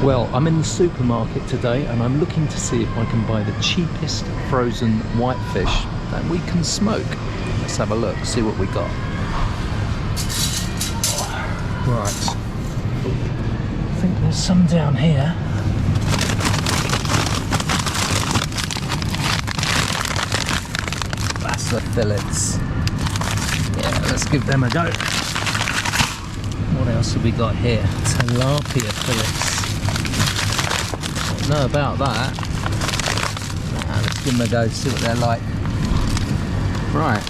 Well, I'm in the supermarket today and I'm looking to see if I can buy the cheapest frozen whitefish that we can smoke. Let's have a look, see what we got. Right, I think there's some down here. Basa fillets. Yeah, let's give them a go. What else have we got here? Tilapia fillets. Don't know about that. Let's give them a go, see what they're like. Right.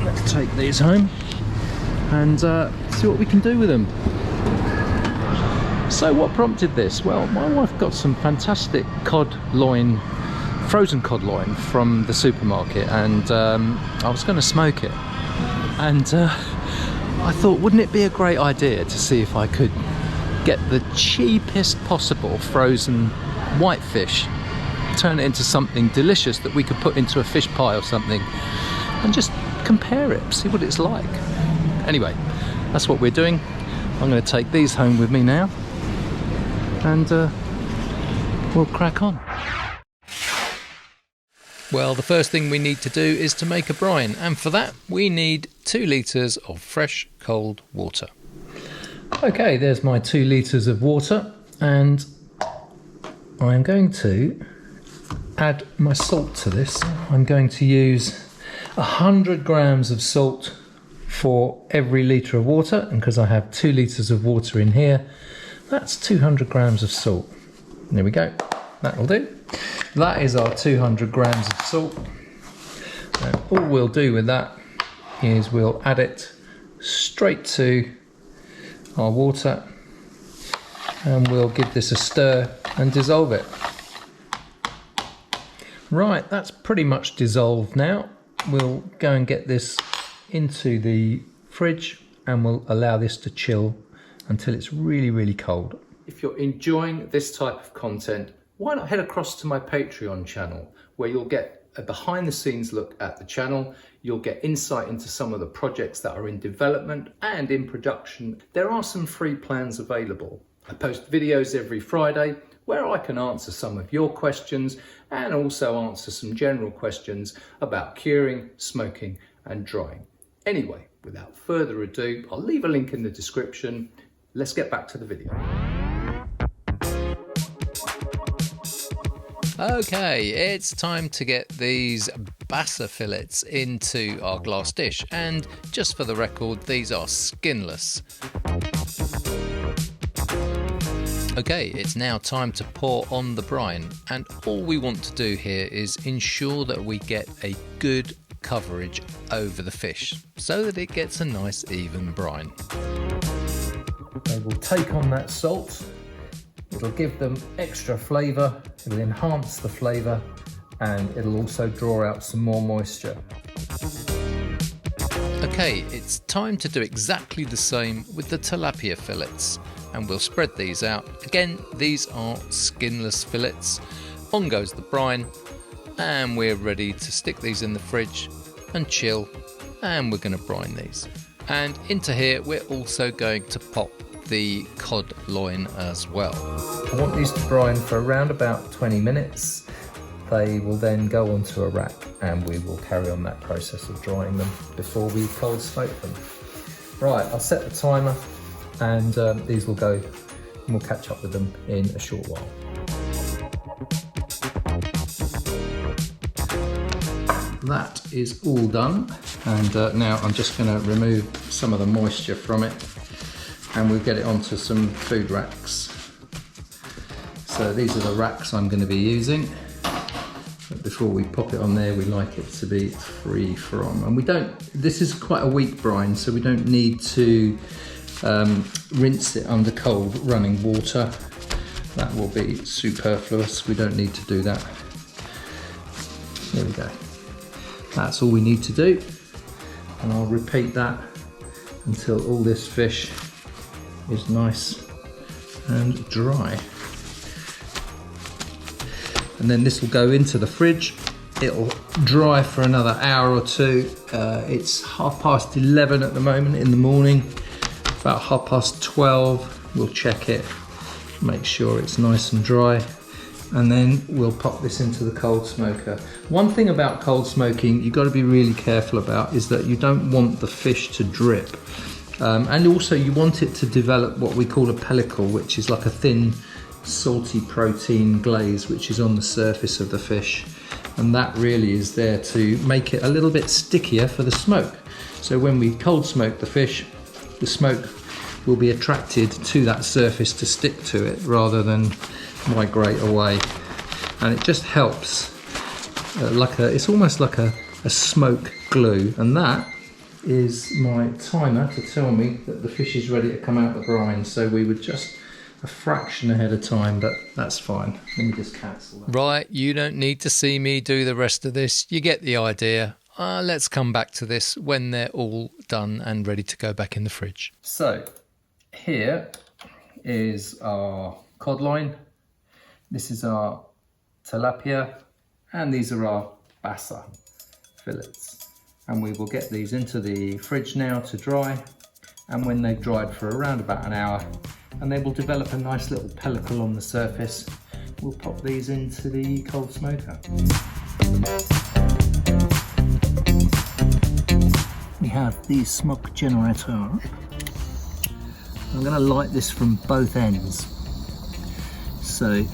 Let's take these home and see what we can do with them. So what prompted this? Well, my wife got some fantastic cod loin, frozen cod loin from the supermarket, and I was going to smoke it. And I thought, wouldn't it be a great idea to see if I could get the cheapest possible frozen whitefish, turn it into something delicious that we could put into a fish pie or something, and just compare it, see what it's like. Anyway, that's what we're doing. I'm going to take these home with me now, and we'll crack on. Well, the first thing we need to do is to make a brine, and for that we need 2 litres of fresh cold water. Okay, there's my 2 litres of water, and I'm going to add my salt to this. I'm going to use 100 grams of salt for every litre of water, and because I have 2 litres of water in here, that's 200 grams of salt. There we go, that'll do. That is our 200 grams of salt. And all we'll do with that is we'll add it straight to our water, and we'll give this a stir and dissolve it. Right, that's pretty much dissolved now. We'll go and get this into the fridge and we'll allow this to chill until it's really, really cold. If you're enjoying this type of content, why not head across to my Patreon channel, where you'll get a behind the scenes look at the channel. You'll get insight into some of the projects that are in development and in production. There are some free plans available. I post videos every Friday where I can answer some of your questions and also answer some general questions about curing, smoking and drying. Anyway, without further ado, I'll leave a link in the description. Let's get back to the video. Okay, it's time to get these basa fillets into our glass dish, and just for the record, these are skinless. Okay, it's now time to pour on the brine, and all we want to do here is ensure that we get a good coverage over the fish so that it gets a nice even brine. They will take on that salt. It'll give them extra flavour, it'll enhance the flavour, and it'll also draw out some more moisture. Okay, it's time to do exactly the same with the tilapia fillets, and we'll spread these out. Again, these are skinless fillets. On goes the brine, and we're ready to stick these in the fridge and chill, and we're going to brine these. And into here we're also going to pop the cod loin as well. I want these to brine for around about 20 minutes. They will then go onto a rack and we will carry on that process of drying them before we cold smoke them. Right, I'll set the timer, and these will go, and we'll catch up with them in a short while. That is all done, and now I'm just going to remove some of the moisture from it, and we'll get it onto some food racks. So these are the racks I'm going to be using. But before we pop it on there, we like it to be free from, and we don't, this is quite a weak brine, so we don't need to rinse it under cold running water. That will be superfluous, we don't need to do that. There we go. That's all we need to do, and I'll repeat that until all this fish is nice and dry. And then this will go into the fridge. It'll dry for another hour or two. It's 11:30 at the moment in the morning, about 12:30. we'll check it, make sure it's nice and dry, and then we'll pop this into the cold smoker. One thing about cold smoking you've got to be really careful about is that you don't want the fish to drip. And also you want it to develop what we call a pellicle, which is like a thin salty protein glaze which is on the surface of the fish, and that really is there to make it a little bit stickier for the smoke. So when we cold smoke the fish, the smoke will be attracted to that surface to stick to it rather than migrate away, and it just helps it's almost like a smoke glue. And that is my timer to tell me that the fish is ready to come out the brine. So we were just a fraction ahead of time, but that's fine. Let me just cancel that. Right, you don't need to see me do the rest of this. You get the idea. Let's come back to this when they're all done and ready to go back in the fridge. So here is our cod loin, this is our tilapia, and these are our basa fillets. And we will get these into the fridge now to dry, and when they've dried for around about an hour and they will develop a nice little pellicle on the surface, we'll pop these into the cold smoker. We have the smoke generator. I'm going to light this from both ends. So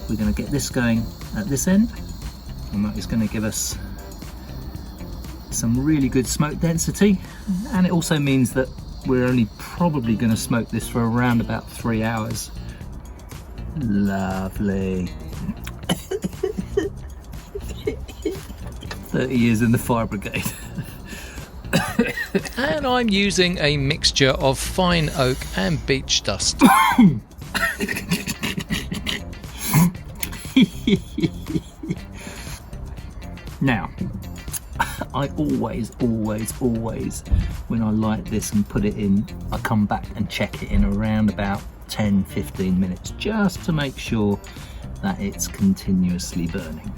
we're going to get this going at this end, and that is going to give us some really good smoke density, and it also means that we're only probably going to smoke this for around about 3 hours. Lovely. 30 years in the fire brigade. And I'm using a mixture of fine oak and beech dust. Now, I always, when I light this and put it in, I come back and check it in around about 10-15 minutes, just to make sure that it's continuously burning.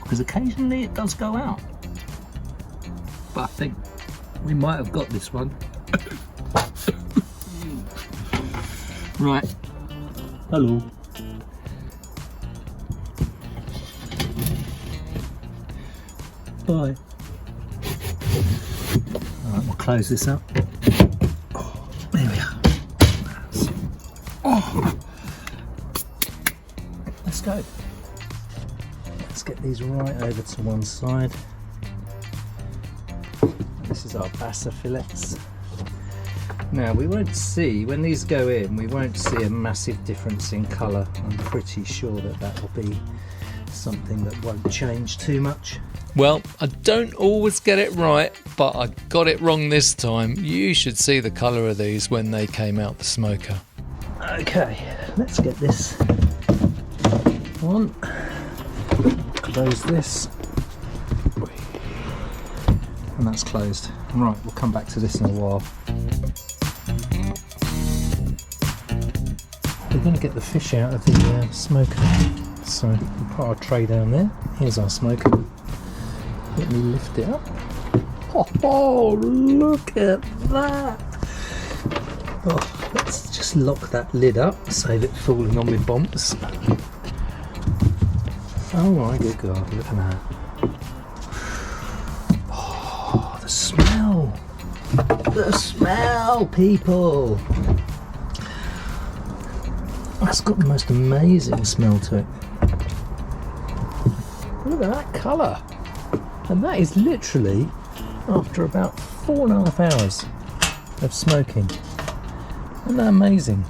Because occasionally it does go out. But I think we might have got this one. Right. Hello. Bye. Alright, we'll close this up. Oh, there we are. Oh. Let's go. Let's get these right over to one side. This is our basa fillets. Now we won't see, when these go in, we won't see a massive difference in colour. I'm pretty sure that that will be something that won't change too much. Well, I don't always get it right, but I got it wrong this time. You should see the colour of these when they came out the smoker. Okay, let's get this on. Close this. And that's closed. Right, we'll come back to this in a while. We're going to get the fish out of the smoker. So we'll put our tray down there. Here's our smoker. Let me lift it up. Oh, look at that! Oh, let's just lock that lid up, save it falling on my bumps. Oh my good God, look at that. Oh, the smell! The smell, people! That's got the most amazing smell to it. Look at that colour! And that is literally after about 4.5 hours of smoking. Isn't that amazing?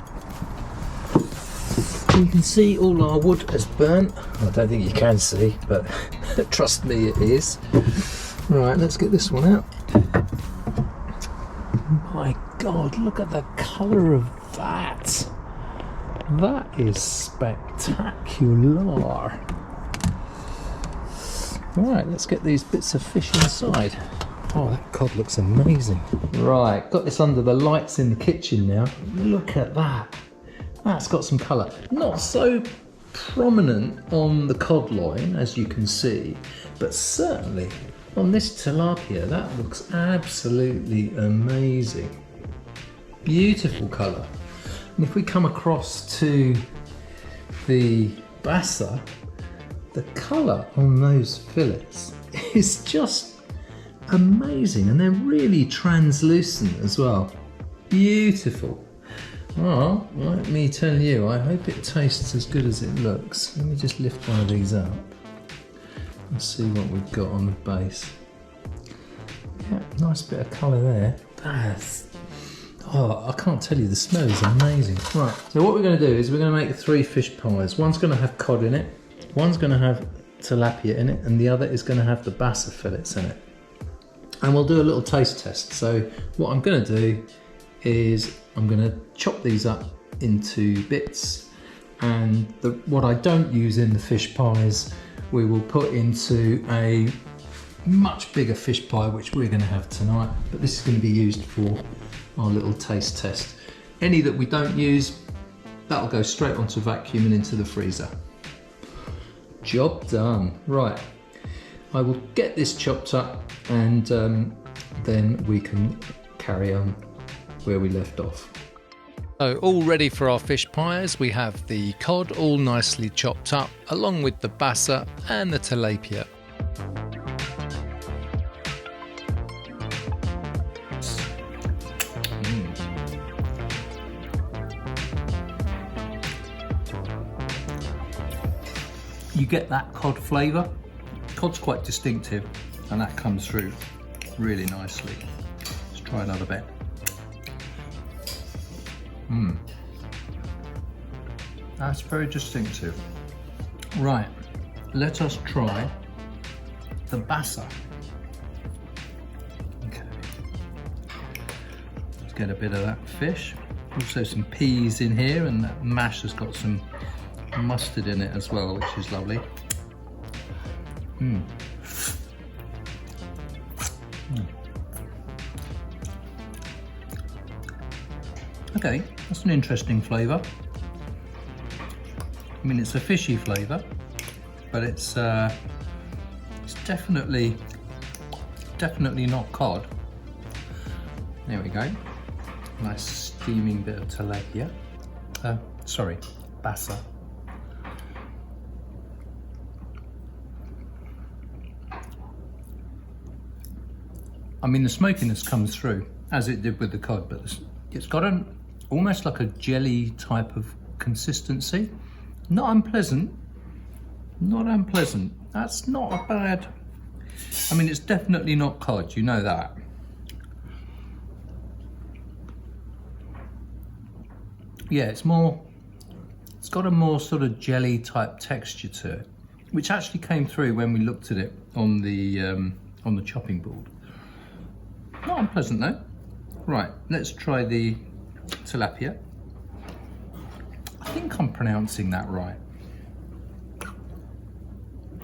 You can see all our wood has burnt. I don't think you can see, but trust me, it is. Right, let's get this one out. My God, look at the colour of that. That is spectacular. Right, let's get these bits of fish inside. Oh, that cod looks amazing. Right, got this under the lights in the kitchen now. Look at that. That's got some colour. Not so prominent on the cod loin, as you can see, but certainly on this tilapia, that looks absolutely amazing. Beautiful colour. And if we come across to the basa, the colour on those fillets is just amazing, and they're really translucent as well. Beautiful. Well, let me tell you, I hope it tastes as good as it looks. Let me just lift one of these up and see what we've got on the base. Yeah, nice bit of colour there. Oh, I can't tell you, the smell is amazing. Right, so what we're going to do is we're going to make 3 fish pies. One's going to have cod in it, one's going to have tilapia in it, and the other is going to have the basa fillets in it. And we'll do a little taste test. So what I'm going to do is I'm going to chop these up into bits, and what I don't use in the fish pies we will put into a much bigger fish pie, which we're going to have tonight, but this is going to be used for our little taste test. Any that we don't use, that'll go straight onto vacuum and into the freezer. Job done. Right, I will get this chopped up, and then we can carry on where we left off. So all ready for our fish pies. We have the cod all nicely chopped up, along with the basa and the tilapia. You get that cod flavour. Cod's quite distinctive, and that comes through really nicely. Let's try another bit. That's very distinctive. Right, let us try the basa. Okay, let's get a bit of that fish. Also some peas in here, and that mash has got some mustard in it as well, which is lovely. Okay, that's an interesting flavour. I mean, it's a fishy flavour, but it's definitely not cod. There we go. Nice steaming bit of tilapia. Sorry, basa. I mean, the smokiness comes through as it did with the cod, but it's got almost like a jelly type of consistency. Not unpleasant, not unpleasant. That's not a bad, I mean, it's definitely not cod, you know that. Yeah, it's got a more sort of jelly type texture to it, which actually came through when we looked at it on the chopping board. Not unpleasant though. Right, let's try the tilapia. I think I'm pronouncing that right.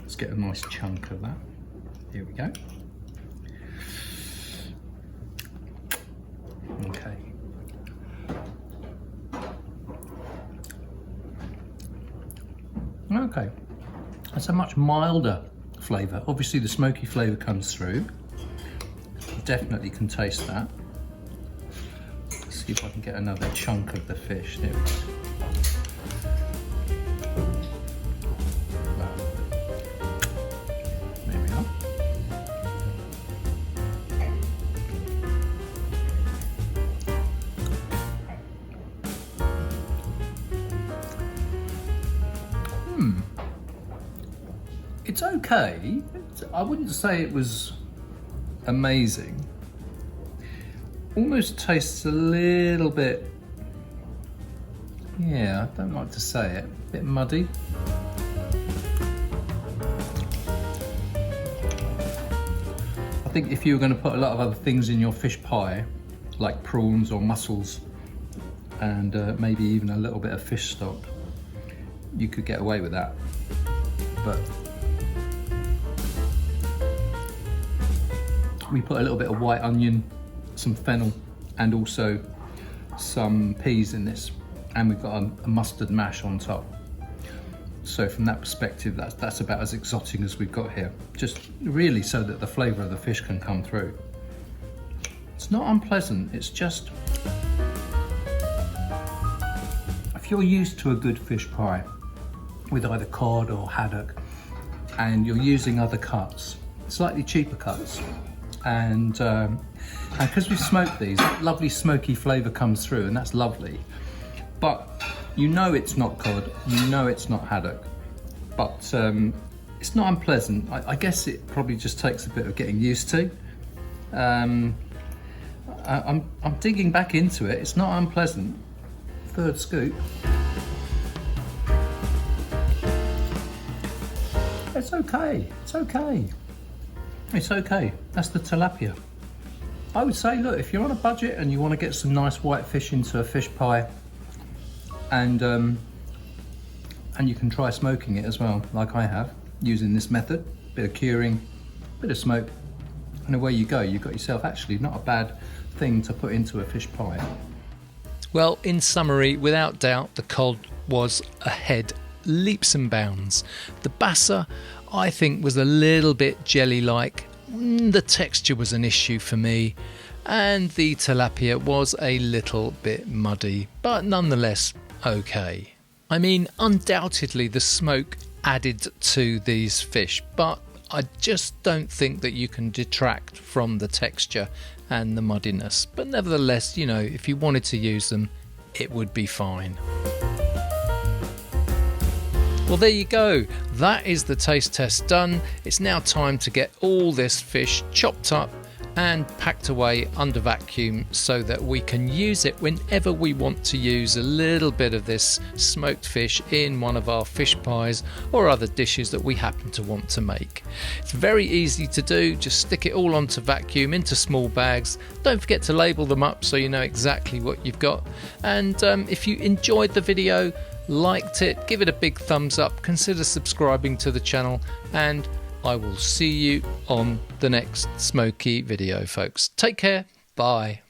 Let's get a nice chunk of that. Here we go. Okay. Okay, that's a much milder flavour. Obviously the smoky flavour comes through. Definitely can taste that. Let's see if I can get another chunk of the fish. There we go. There we are. It's okay. I wouldn't say it was amazing. Almost tastes a little bit, yeah, I don't like to say it, a bit muddy. I think if you were going to put a lot of other things in your fish pie, like prawns or mussels, and maybe even a little bit of fish stock, you could get away with that. But we put a little bit of white onion, some fennel, and also some peas in this, and we've got a mustard mash on top. So from that perspective, that's about as exotic as we've got here. Just really so that the flavour of the fish can come through. It's not unpleasant, it's just if you're used to a good fish pie with either cod or haddock, and you're using other cuts, slightly cheaper cuts, and because we've smoked these, lovely smoky flavour comes through, and that's lovely. But you know it's not cod, you know it's not haddock, but it's not unpleasant. I guess it probably just takes a bit of getting used to. I'm digging back into it. It's not unpleasant. Third scoop. It's okay. It's okay. It's okay. That's the tilapia. I would say, look, if you're on a budget and you want to get some nice white fish into a fish pie, and you can try smoking it as well, like I have, using this method, bit of curing, bit of smoke, and away you go. You've got yourself actually not a bad thing to put into a fish pie. Well, in summary, without doubt, the cod was ahead, leaps and bounds. The basa, I think, was a little bit jelly-like. The texture was an issue for me, and the tilapia was a little bit muddy, but nonetheless okay. I mean, undoubtedly the smoke added to these fish, but I just don't think that you can detract from the texture and the muddiness. But nevertheless, you know, if you wanted to use them, it would be fine. Well, there you go. That is the taste test done. It's now time to get all this fish chopped up and packed away under vacuum so that we can use it whenever we want to use a little bit of this smoked fish in one of our fish pies or other dishes that we happen to want to make. It's very easy to do. Just stick it all onto vacuum into small bags. Don't forget to label them up so you know exactly what you've got. And if you enjoyed the video, liked it, give it a big thumbs up, consider subscribing to the channel, and I will see you on the next smoky video, folks. Take care. Bye.